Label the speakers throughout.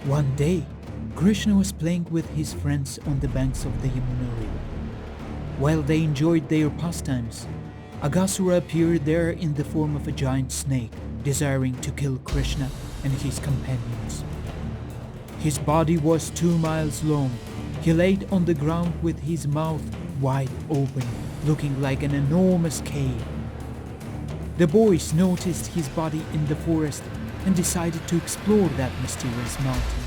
Speaker 1: One day, Krishna was playing with his friends on the banks of the Yamuna river. While they enjoyed their pastimes, Aghasura appeared there in the form of a giant snake, desiring to kill Krishna and his companions. His body was 2 miles long. He laid on the ground with his mouth wide open, looking like an enormous cave. The boys noticed his body in the forest and decided to explore that mysterious mountain.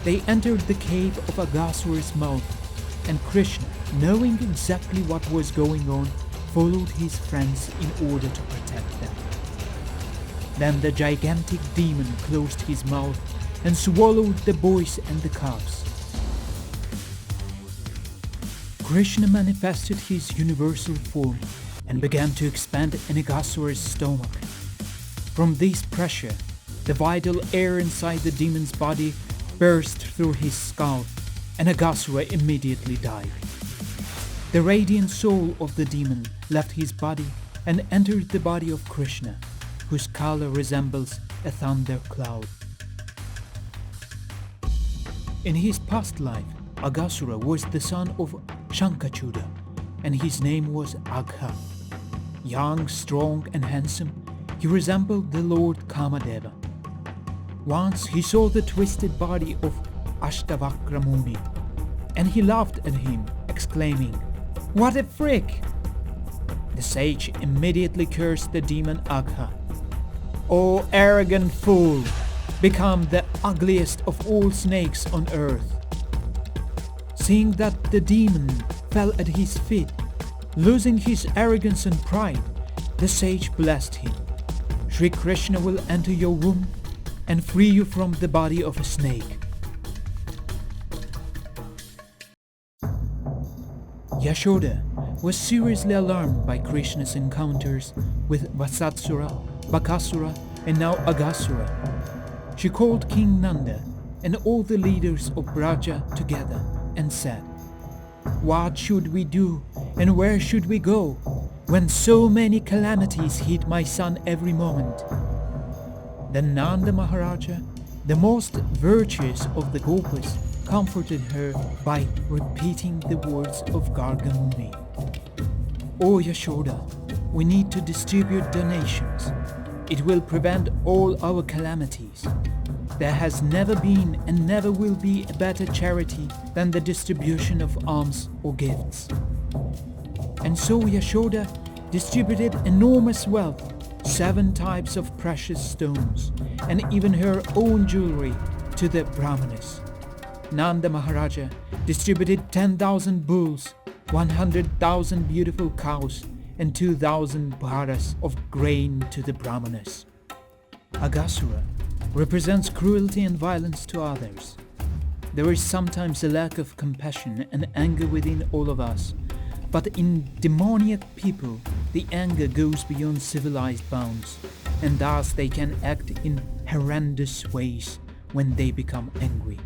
Speaker 1: They entered the cave of Aghasura's mouth, and Krishna, knowing exactly what was going on, followed his friends in order to protect them. Then the gigantic demon closed his mouth and swallowed the boys and the calves. Krishna manifested his universal form and began to expand in Aghasura's stomach. From this pressure, the vital air inside the demon's body burst through his skull, and Aghasura immediately died. The radiant soul of the demon left his body and entered the body of Krishna, whose color resembles a thundercloud. In his past life, Aghasura was the son of Shankachuda, and his name was Agha. Young, strong, and handsome, he resembled the Lord Kamadeva. Once he saw the twisted body of Ashtavakra Muni, and he laughed at him, exclaiming, "What a freak!" The sage immediately cursed the demon Agha. "O arrogant fool, become the ugliest of all snakes on earth." Seeing that the demon fell at his feet, losing his arrogance and pride, the sage blessed him. "Shree Krishna will enter your womb and free you from the body of a snake." Yashoda was seriously alarmed by Krishna's encounters with Vasatsura, Bakasura, and now Aghasura. She called King Nanda and all the leaders of Braja together and said, "What should we do and where should we go when so many calamities hit my son every moment?" Then Nanda Maharaja, the most virtuous of the Gopas, comforted her by repeating the words of Gargamuni. "O Yashoda, we need to distribute donations. It will prevent all our calamities. There has never been and never will be a better charity than the distribution of alms or gifts." And so Yashoda distributed enormous wealth, 7 types of precious stones, and even her own jewelry to the Brahmanas. Nanda Maharaja distributed 10,000 bulls, 100,000 beautiful cows, and 2,000 bharas of grain to the Brahmanas. Aghasura represents cruelty and violence to others. There is sometimes a lack of compassion and anger within all of us, but in demoniac people, the anger goes beyond civilized bounds, and thus they can act in horrendous ways when they become angry.